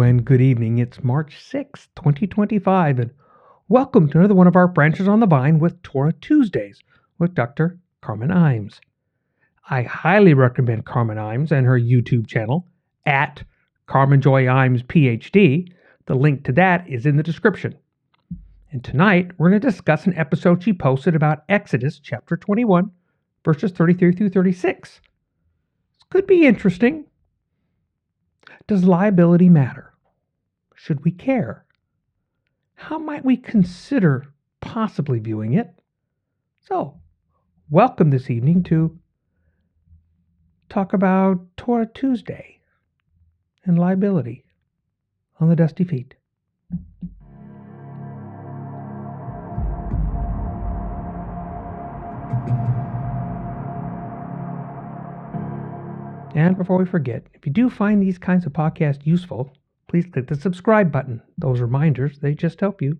and good evening. It's March 6th, 2025, and welcome to another one of our branches on the vine with Torah Tuesdays with Dr. Carmen Imes. I highly recommend Carmen Imes and her YouTube channel at Carmen Joy Imes PhD. The link to that is in the description. And tonight, we're going to discuss an episode she posted about Exodus chapter 21, verses 33 through 36. This could be interesting. Does liability matter? Should we care? How might we consider possibly viewing it? So, welcome this evening to talk about Torah Tuesday and liability on the Dusty Feet. And before we forget, if you do find these kinds of podcasts useful, please click the subscribe button. Those reminders, they just help you.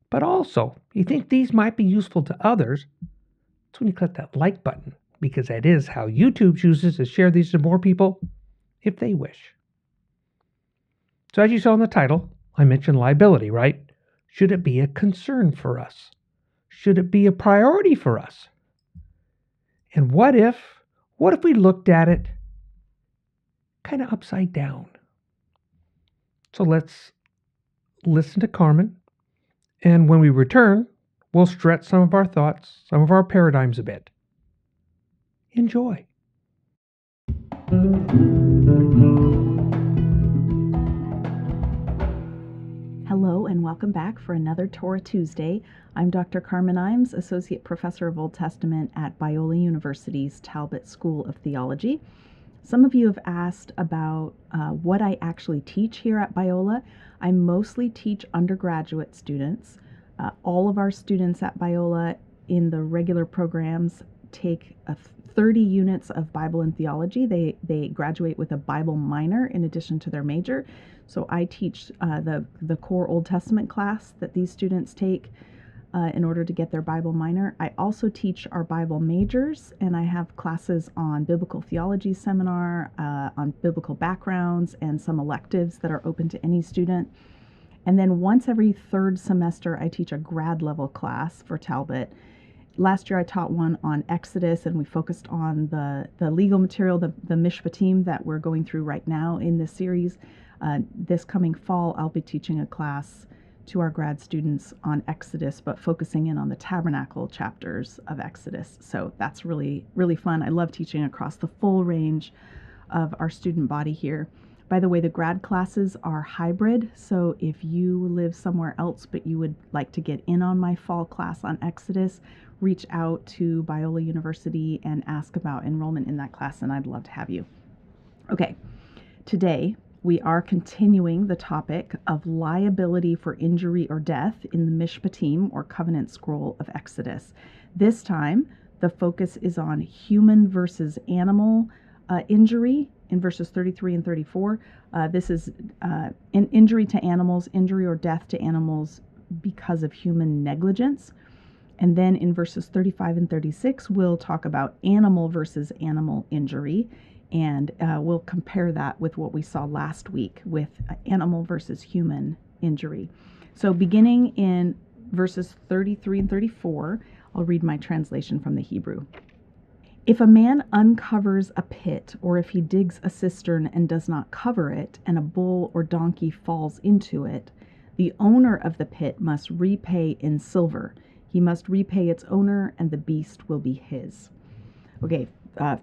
But also, if you think these might be useful to others, that's when you click that like button, because that is how YouTube chooses to share these to more people if they wish. So as you saw in the title, I mentioned liability, right? Should it be a concern for us? Should it be a priority for us? And what if we looked at it kind of upside down? So let's listen to Carmen, and when we return, we'll stretch some of our thoughts, some of our paradigms a bit. Enjoy. Hello and welcome back for another Torah Tuesday. I'm Dr. Carmen Imes, Associate Professor of Old Testament at Biola University's Talbot School of Theology. Some of you have asked about what I actually teach here at Biola. I mostly teach undergraduate students. All of our students at Biola in the regular programs take 30 units of Bible and theology. They graduate with a Bible minor in addition to their major. So I teach the core Old Testament class that these students take in order to get their Bible minor. I also teach our Bible majors, and I have classes on biblical theology seminar, on biblical backgrounds, and some electives that are open to any student. And then once every third semester, I teach a grad level class for Talbot. Last year I taught one on Exodus, and we focused on the legal material, the Mishpatim that we're going through right now in this series. This coming fall, I'll be teaching a class to our grad students on Exodus, but focusing in on the tabernacle chapters of Exodus. So that's really, really fun. I love teaching across the full range of our student body here. By the way, the grad classes are hybrid, so if you live somewhere else but you would like to get in on my fall class on Exodus, reach out to Biola University and ask about enrollment in that class, and I'd love to have you. Okay, today we are continuing the topic of liability for injury or death in the Mishpatim, or covenant scroll of Exodus. This time, the focus is on human versus animal injury in verses 33 and 34. This is an injury to animals, injury or death to animals because of human negligence. And then in verses 35 and 36, we'll talk about animal versus animal injury. And we'll compare that with what we saw last week with animal versus human injury. So beginning in verses 33 and 34, I'll read my translation from the Hebrew. If a man uncovers a pit, or if he digs a cistern and does not cover it, and a bull or donkey falls into it, the owner of the pit must repay in silver. He must repay its owner, and the beast will be his. Okay.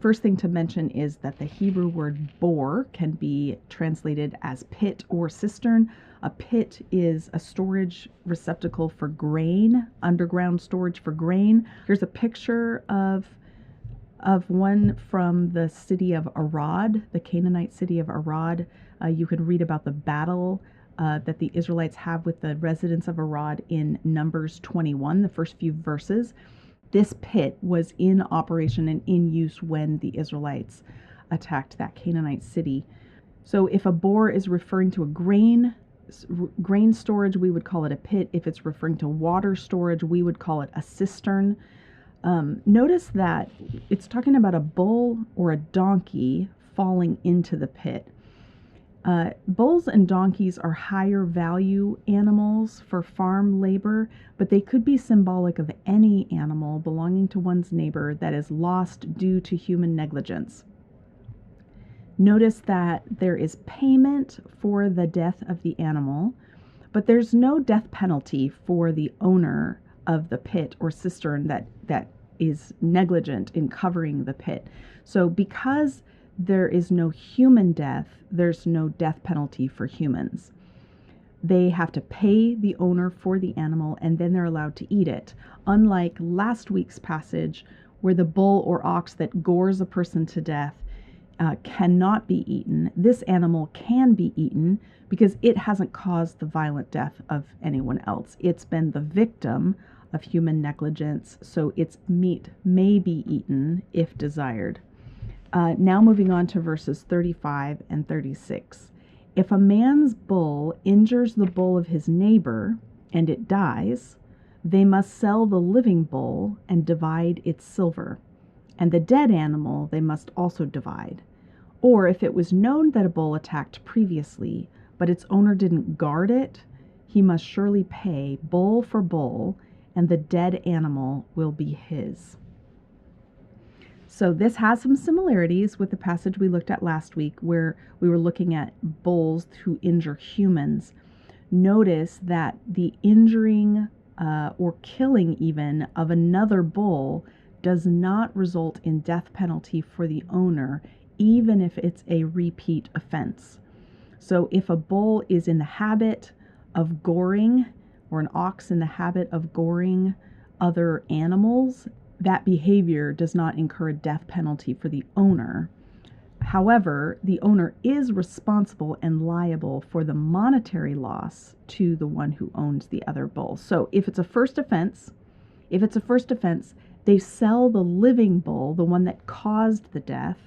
First thing to mention is that the Hebrew word bore can be translated as pit or cistern. A pit is a storage receptacle for grain, underground storage for grain. Here's a picture of one from the city of Arad, the Canaanite city of Arad. You can read about the battle that the Israelites have with the residents of Arad in Numbers 21, the first few verses. This pit was in operation and in use when the Israelites attacked that Canaanite city. So if a bore is referring to a grain storage, we would call it a pit. If it's referring to water storage, we would call it a cistern. Notice that it's talking about a bull or a donkey falling into the pit. Bulls and donkeys are higher value animals for farm labor, but they could be symbolic of any animal belonging to one's neighbor that is lost due to human negligence. Notice that there is payment for the death of the animal, but there's no death penalty for the owner of the pit or cistern that is negligent in covering the pit. So because there is no human death, there's no death penalty for humans. They have to pay the owner for the animal and then they're allowed to eat it. Unlike last week's passage where the bull or ox that gores a person to death cannot be eaten, this animal can be eaten because it hasn't caused the violent death of anyone else. It's been the victim of human negligence, so its meat may be eaten if desired. Now moving on to verses 35 and 36. If a man's bull injures the bull of his neighbor and it dies, they must sell the living bull and divide its silver, and the dead animal they must also divide. Or if it was known that a bull attacked previously, but its owner didn't guard it, he must surely pay bull for bull, and the dead animal will be his. So this has some similarities with the passage we looked at last week where we were looking at bulls who injure humans. Notice that the injuring or killing even of another bull does not result in death penalty for the owner, even if it's a repeat offense. So if a bull is in the habit of goring, or an ox in the habit of goring other animals, that behavior does not incur a death penalty for the owner. However, the owner is responsible and liable for the monetary loss to the one who owns the other bull. So if it's a first offense, they sell the living bull, the one that caused the death,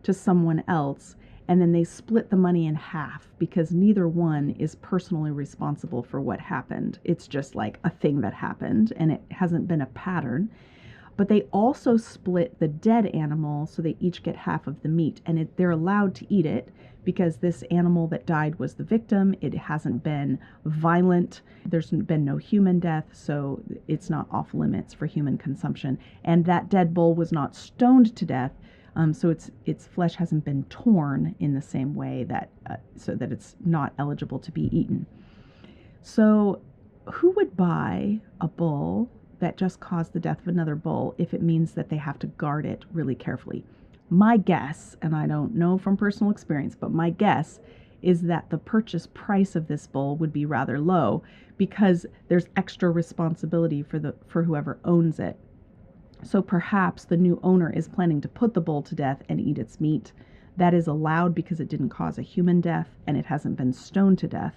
to someone else, and then they split the money in half because neither one is personally responsible for what happened. It's just like a thing that happened and it hasn't been a pattern. But they also split the dead animal so they each get half of the meat, and they're allowed to eat it because this animal that died was the victim. It hasn't been violent. There's been no human death, so it's not off limits for human consumption. And that dead bull was not stoned to death, so its flesh hasn't been torn in the same way that so that it's not eligible to be eaten. So who would buy a bull that just caused the death of another bull if it means that they have to guard it really carefully? My guess, and I don't know from personal experience, but my guess is that the purchase price of this bull would be rather low because there's extra responsibility for whoever owns it. So perhaps the new owner is planning to put the bull to death and eat its meat. That is allowed because it didn't cause a human death and it hasn't been stoned to death.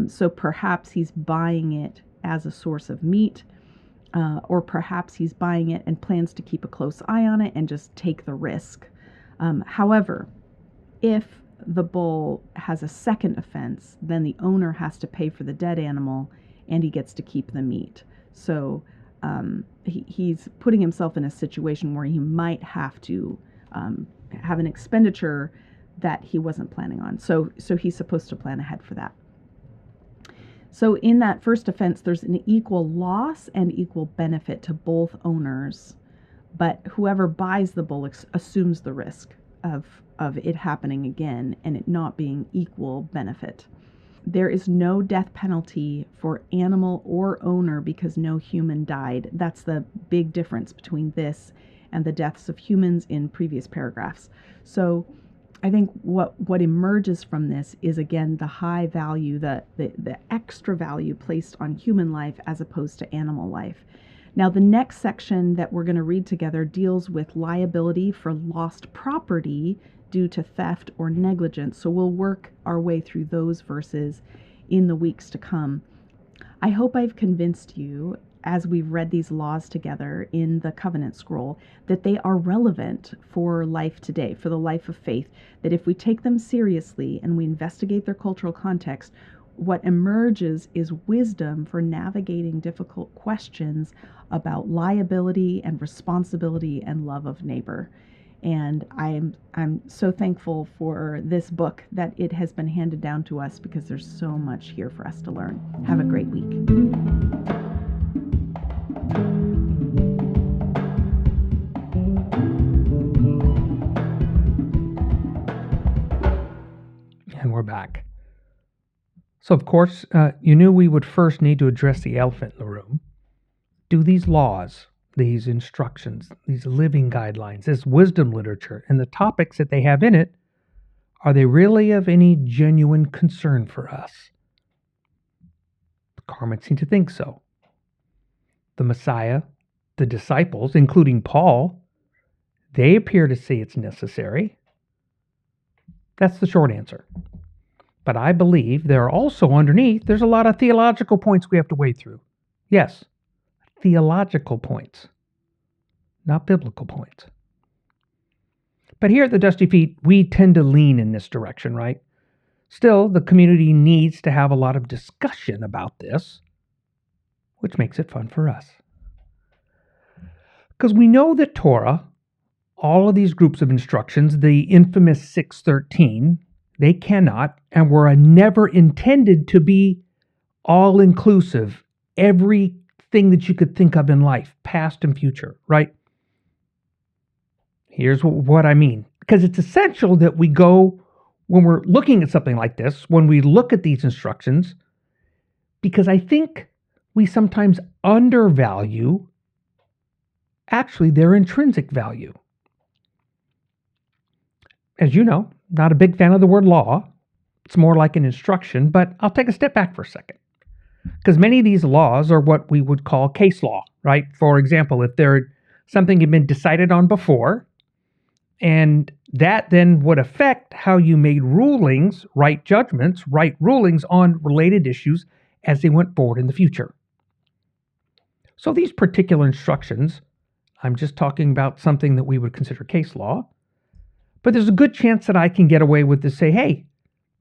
So perhaps he's buying it as a source of meat, or perhaps he's buying it and plans to keep a close eye on it and just take the risk. However, if the bull has a second offense, then the owner has to pay for the dead animal and he gets to keep the meat. So he's putting himself in a situation where he might have to have an expenditure that he wasn't planning on. So he's supposed to plan ahead for that. So in that first offense, there's an equal loss and equal benefit to both owners, but whoever buys the bull assumes the risk of it happening again and it not being equal benefit. There is no death penalty for animal or owner because no human died. That's the big difference between this and the deaths of humans in previous paragraphs. So I think what emerges from this is, again, the high value, the extra value placed on human life as opposed to animal life. Now, the next section that we're going to read together deals with liability for lost property due to theft or negligence. So we'll work our way through those verses in the weeks to come. I hope I've convinced you, as we've read these laws together in the covenant scroll, that they are relevant for life today, for the life of faith, that if we take them seriously and we investigate their cultural context, what emerges is wisdom for navigating difficult questions about liability and responsibility and love of neighbor. And I'm so thankful for this book that it has been handed down to us, because there's so much here for us to learn. Have a great week. And we're back. So, of course, you knew we would first need to address the elephant in the room. Do these laws, these instructions, these living guidelines, this wisdom literature, and the topics that they have in it, are they really of any genuine concern for us? Carmen seemed to think so. The Messiah, the disciples, including Paul, they appear to see it's necessary. That's the short answer. But I believe there are also underneath, there's a lot of theological points we have to wade through. Yes, theological points, not biblical points. But here at the Dusty Feet, we tend to lean in this direction, right? Still, the community needs to have a lot of discussion about this, which makes it fun for us. Because we know that Torah, all of these groups of instructions, the infamous 613, they cannot and were never intended to be all-inclusive, everything that you could think of in life, past and future, right? Here's what I mean. Because it's essential that we go, when we're looking at something like this, when we look at these instructions, because I think we sometimes undervalue actually their intrinsic value. As you know, not a big fan of the word law. It's more like an instruction, but I'll take a step back for a second. Because many of these laws are what we would call case law, right? For example, if something had been decided on before, and that then would affect how you made rulings, right judgments, right rulings on related issues as they went forward in the future. So these particular instructions, I'm just talking about something that we would consider case law, but there's a good chance that I can get away with to say, hey,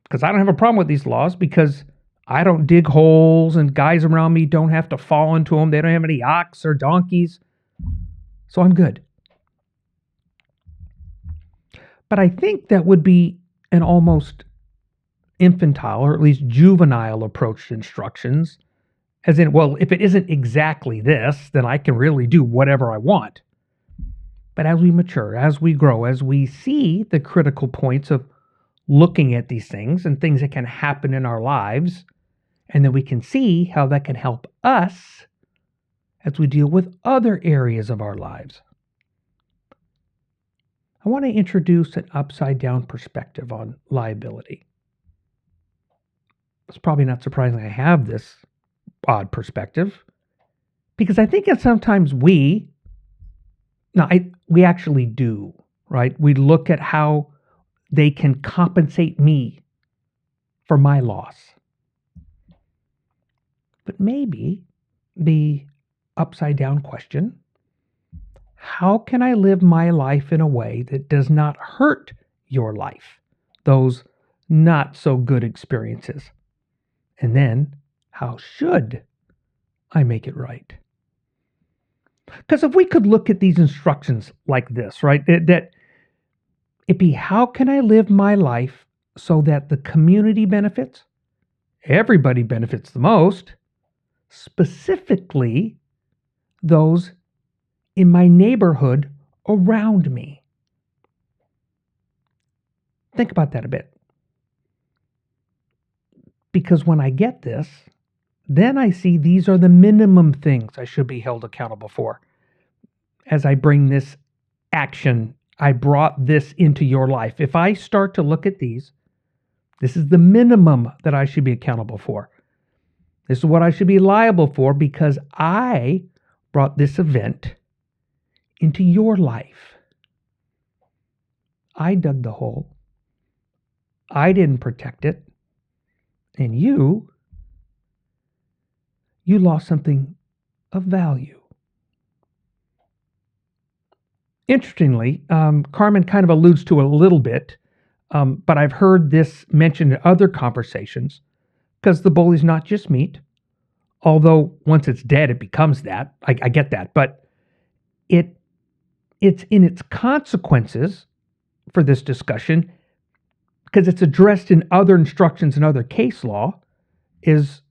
because I don't have a problem with these laws, because I don't dig holes and guys around me don't have to fall into them. They don't have any ox or donkeys. So I'm good. But I think that would be an almost infantile, or at least juvenile approach to instructions. As in, well, if it isn't exactly this, then I can really do whatever I want. But as we mature, as we grow, as we see the critical points of looking at these things and things that can happen in our lives, and then we can see how that can help us as we deal with other areas of our lives. I want to introduce an upside-down perspective on liability. It's probably not surprising I have this odd perspective, because I think that sometimes we actually do, right? We look at how they can compensate me for my loss. But maybe the upside-down question, how can I live my life in a way that does not hurt your life, those not so good experiences? And then, how should I make it right? Because if we could look at these instructions like this, right, that it'd be, how can I live my life so that the community benefits, everybody benefits the most, specifically those in my neighborhood around me. Think about that a bit. Because when I get this, then I see these are the minimum things I should be held accountable for. As I bring this action, I brought this into your life. If I start to look at these, this is the minimum that I should be accountable for. This is what I should be liable for, because I brought this event into your life. I dug the hole. I didn't protect it. And you lost something of value. Interestingly, Carmen kind of alludes to it a little bit, but I've heard this mentioned in other conversations, because the bully's not just meat, although once it's dead, it becomes that. I get that, but it it's in its consequences for this discussion, because it's addressed in other instructions and other case law, is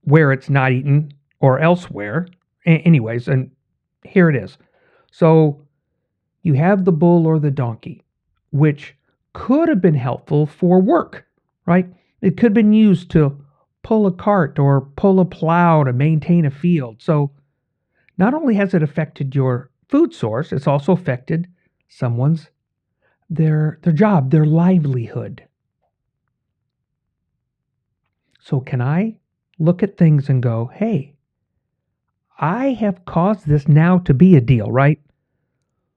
where it's not eaten or elsewhere. Anyways, and here it is. So you have the bull or the donkey, which could have been helpful for work, right? It could have been used to pull a cart or pull a plow to maintain a field. So not only has it affected your food source, it's also affected someone's their job, their livelihood. So can I look at things and go, hey, I have caused this now to be a deal, right?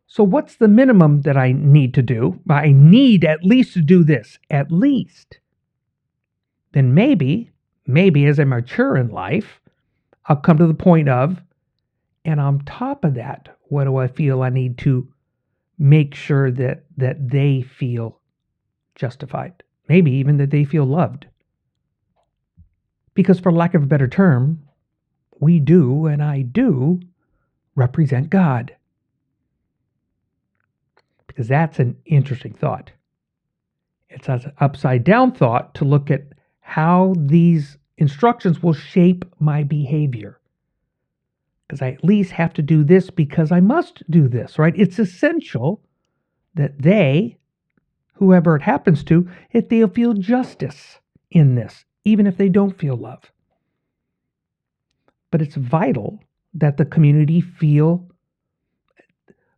So what's the minimum that I need to do? I need at least to do this, at least. Then maybe as I mature in life, I'll come to the point of, and on top of that, what do I feel I need to make sure that they feel justified? Maybe even that they feel loved. Because for lack of a better term, we do, and I do, represent God. Because that's an interesting thought. It's an upside down thought to look at how these instructions will shape my behavior. Because I at least have to do this because I must do this, right? It's essential that they, whoever it happens to, if they'll feel justice in this, even if they don't feel love. But it's vital that the community feel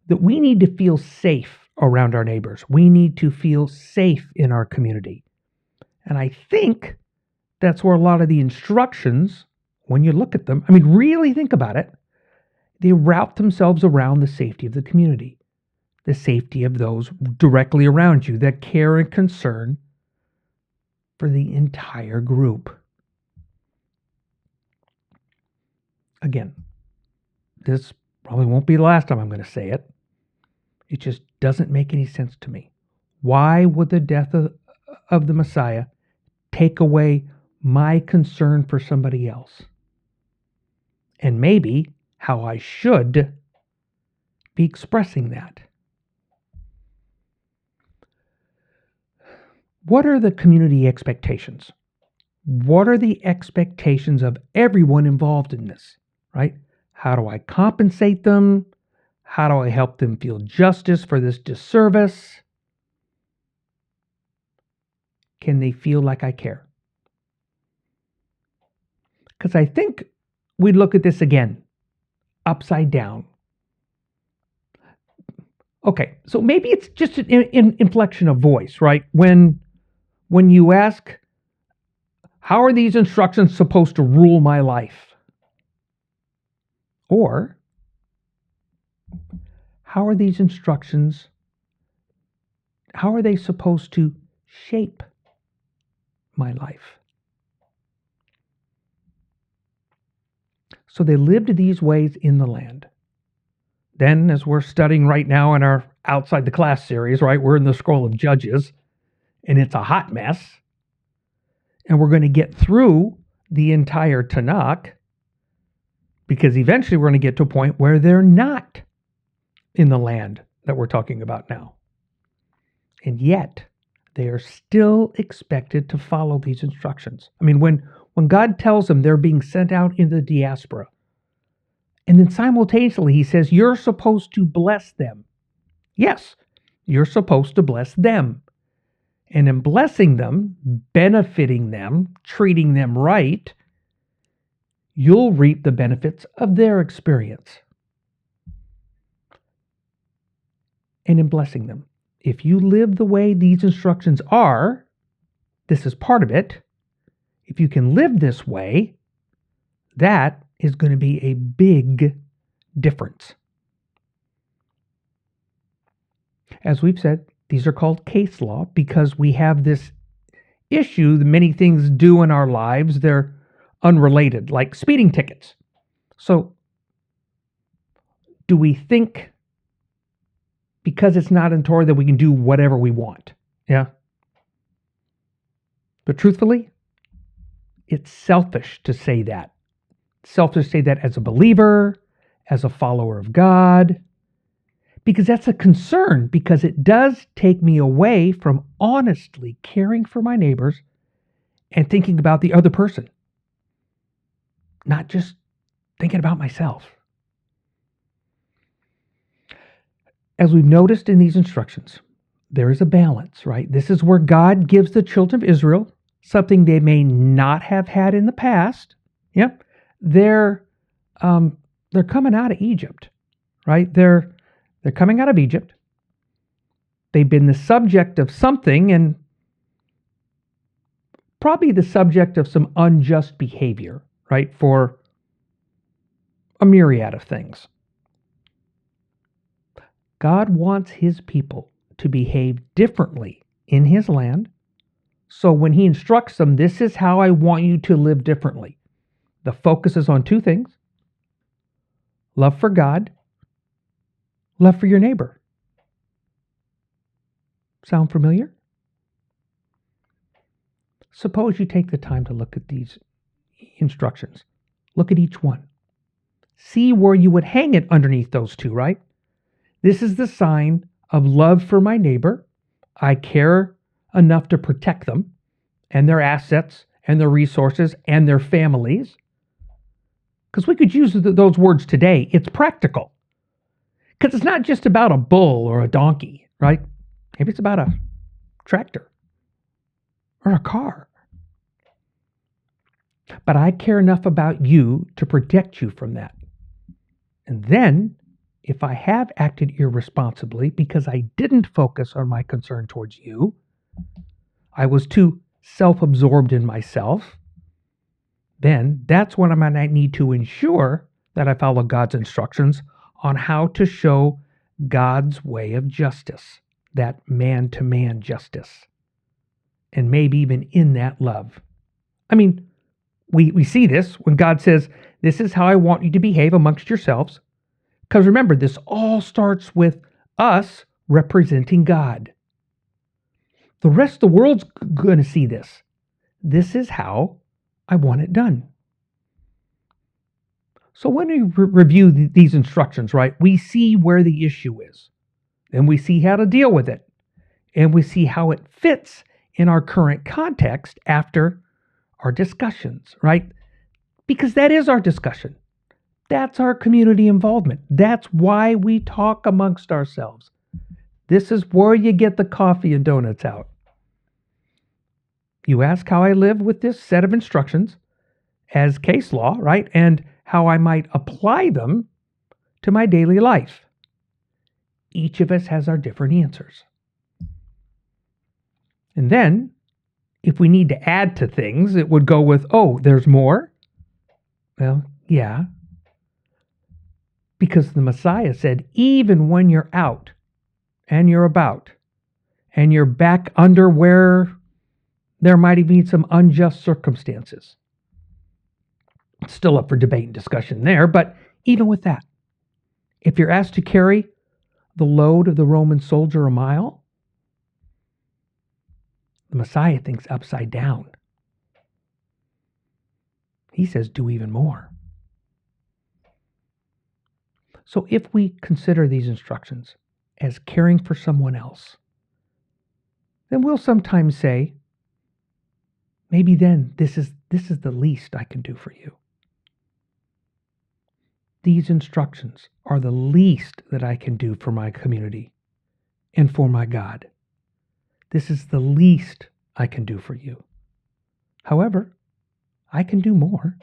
that we need to feel safe around our neighbors. We need to feel safe in our community. And I think that's where a lot of the instructions, when you look at them, I mean, really think about it, they route themselves around the safety of the community, the safety of those directly around you, that care and concern for the entire group. Again, this probably won't be the last time I'm going to say it. It just doesn't make any sense to me. Why would the death of the Messiah take away my concern for somebody else? And maybe how I should be expressing that. What are the community expectations? What are the expectations of everyone involved in this, right? How do I compensate them? How do I help them feel justice for this disservice? Can they feel like I care? Because I think we look at this again, upside down. Okay, so maybe it's just an inflection of voice, right? When you ask, how are these instructions supposed to rule my life? Or, how are these instructions, how are they supposed to shape my life? So they lived these ways in the land. Then, as we're studying right now in our Outside the Class series, right, we're in the scroll of Judges, and it's a hot mess. And we're going to get through the entire Tanakh, because eventually we're going to get to a point where they're not in the land that we're talking about now. And yet, they are still expected to follow these instructions. I mean, when God tells them they're being sent out into the diaspora, and then simultaneously he says, you're supposed to bless them. Yes, you're supposed to bless them. And in blessing them, benefiting them, treating them right, you'll reap the benefits of their experience. And in blessing them, if you live the way these instructions are, this is part of it. If you can live this way, that is going to be a big difference. As we've said, these are called case law because we have this issue that many things do in our lives. They're unrelated, like speeding tickets. So, do we think because it's not in Torah that we can do whatever we want? Yeah. But truthfully, it's selfish to say that. It's selfish to say that as a believer, as a follower of God, because that's a concern, because it does take me away from honestly caring for my neighbors and thinking about the other person, not just thinking about myself. As we've noticed in these instructions, there is a balance, right? This is where God gives the children of Israel something they may not have had in the past. Yep. They're coming out of Egypt, right? They're coming out of Egypt. They've been the subject of something, and probably the subject of some unjust behavior, right? For a myriad of things. God wants his people to behave differently in his land. So when he instructs them, this is how I want you to live differently. The focus is on two things: love for God, love for your neighbor. Sound familiar? Suppose you take the time to look at these instructions. Look at each one. See where you would hang it underneath those two, right? This is the sign of love for my neighbor. I care enough to protect them and their assets and their resources and their families. Because we could use those words today. It's practical. Because it's not just about a bull or a donkey, right? Maybe it's about a tractor or a car. But I care enough about you to protect you from that. And then, if I have acted irresponsibly because I didn't focus on my concern towards you, I was too self-absorbed in myself, then that's when I might need to ensure that I follow God's instructions on how to show God's way of justice, that man-to-man justice, and maybe even in that love. I mean, we see this when God says, this is how I want you to behave amongst yourselves. Because remember, this all starts with us representing God. The rest of the world's going to see this. This is how I want it done. So when we review these instructions, right, we see where the issue is. And we see how to deal with it. And we see how it fits in our current context after our discussions, right? Because that is our discussion. That's our community involvement. That's why we talk amongst ourselves. This is where you get the coffee and donuts out. You ask how I live with this set of instructions as case law, right? And how I might apply them to my daily life. Each of us has our different answers. And then, if we need to add to things, it would go with, oh, there's more? Well, yeah. Because the Messiah said, even when you're out and you're about and you're back under where there might have been some unjust circumstances. It's still up for debate and discussion there, but even with that, if you're asked to carry the load of the Roman soldier a mile, the Messiah thinks upside down. He says, do even more. So if we consider these instructions as caring for someone else, then we'll sometimes say, maybe then this is the least I can do for you. These instructions are the least that I can do for my community and for my God. This is the least I can do for you. However, I can do more.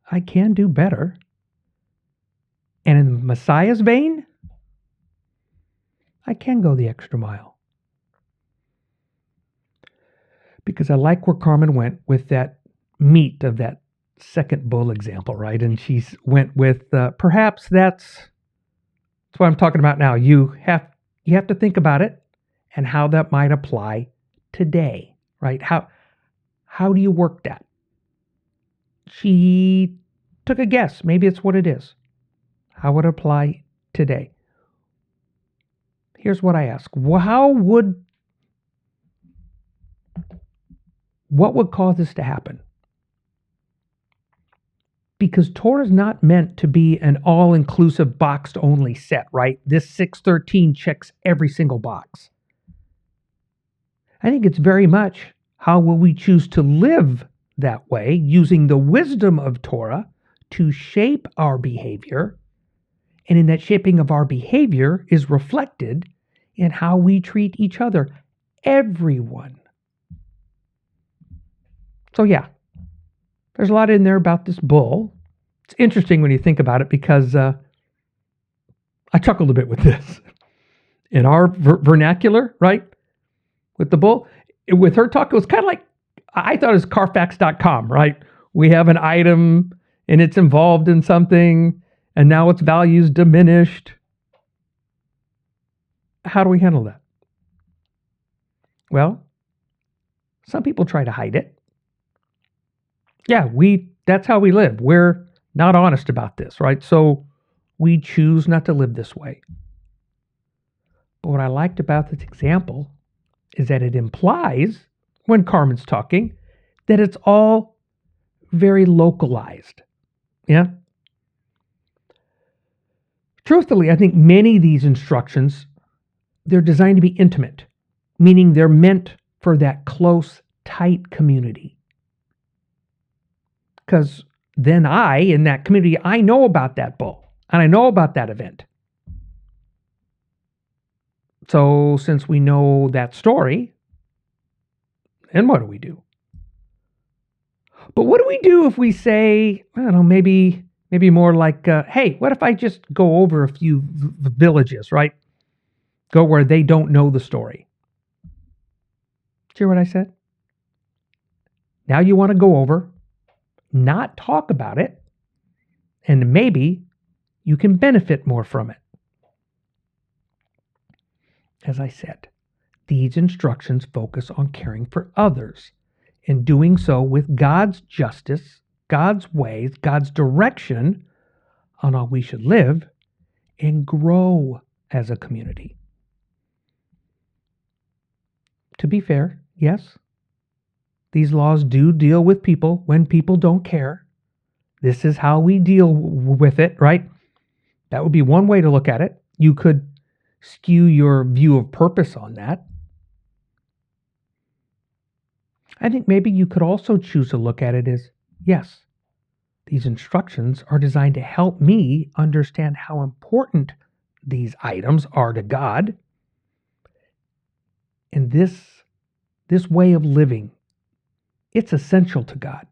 I can do better. And in the Messiah's vein, I can go the extra mile. Because I like where Carmen went with that meat of that second bull example, right? And she went with, perhaps that's what I'm talking about now. You have to think about it and how that might apply today, right? How do you work that? She took a guess. Maybe it's what it is. How would it apply today? Here's what I ask. What would cause this to happen? because Torah is not meant to be an all-inclusive boxed-only set, right? This 613 checks every single box. I think it's very much how will we choose to live that way, using the wisdom of Torah to shape our behavior. And in that shaping of our behavior is reflected in how we treat each other, everyone. So yeah, there's a lot in there about this bull. It's interesting when you think about it because I chuckled a bit with this. In our vernacular, right, with the bull, with her talk, it was kind of like, I thought it was Carfax.com, right? We have an item and it's involved in something and now its value's diminished. How do we handle that? Well, some people try to hide it. Yeah, that's how we live. We're not honest about this, right? So we choose not to live this way. But what I liked about this example is that it implies, when Carmen's talking, that it's all very localized. Yeah? Truthfully, I think many of these instructions, they're designed to be intimate, meaning they're meant for that close, tight community. Because then in that community, I know about that bull and I know about that event. So since we know that story, then what do we do? But what do we do if we say, I don't know, maybe more like, hey, what if I just go over a few villages, right? Go where they don't know the story. Did you hear what I said? Now you want to go over, not talk about it, and maybe you can benefit more from it. As I said, these instructions focus on caring for others and doing so with God's justice, God's ways, God's direction on how we should live and grow as a community. To be fair, yes, these laws do deal with people when people don't care. This is how we deal with it, right? That would be one way to look at it. You could skew your view of purpose on that. I think maybe you could also choose to look at it as, yes, these instructions are designed to help me understand how important these items are to God. And this way of living, it's essential to God.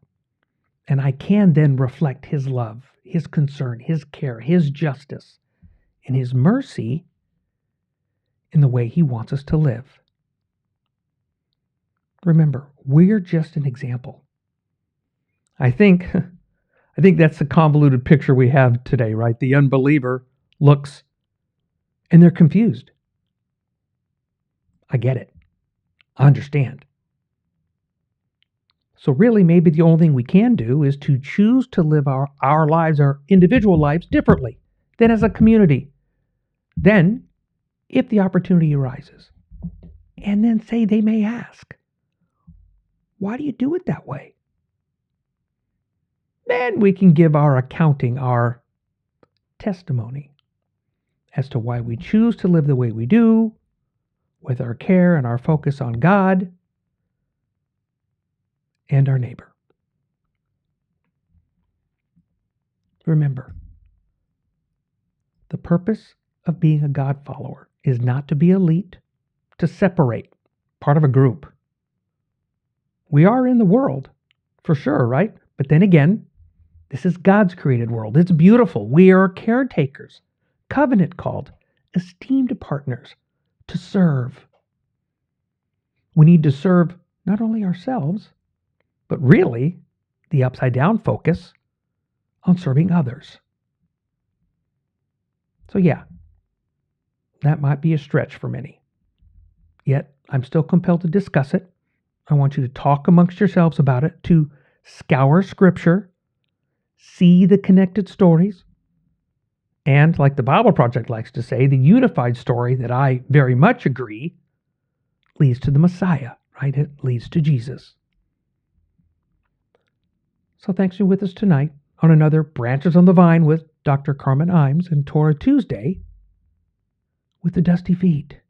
And I can then reflect His love, His concern, His care, His justice, and His mercy in the way He wants us to live. Remember, we're just an example. I think that's the convoluted picture we have today, right? The unbeliever looks and they're confused. I get it. I understand. So really, maybe the only thing we can do is to choose to live our lives, our individual lives, differently than as a community. Then, if the opportunity arises, and then say they may ask, why do you do it that way? Then we can give our accounting, our testimony as to why we choose to live the way we do, with our care and our focus on God and our neighbor. Remember, the purpose of being a God follower is not to be elite, to separate, part of a group. We are in the world, for sure, right? But then again, this is God's created world. It's beautiful. We are caretakers, covenant called, esteemed partners to serve. We need to serve not only ourselves, but really the upside down focus on serving others. So yeah, that might be a stretch for many. Yet I'm still compelled to discuss it. I want you to talk amongst yourselves about it, to scour Scripture, see the connected stories, and, like the Bible Project likes to say, the unified story that I very much agree leads to the Messiah, right? It leads to Jesus. So thanks for being with us tonight on another Branches on the Vine with Dr. Carmen Imes and Torah Tuesday with the Dusty Feet.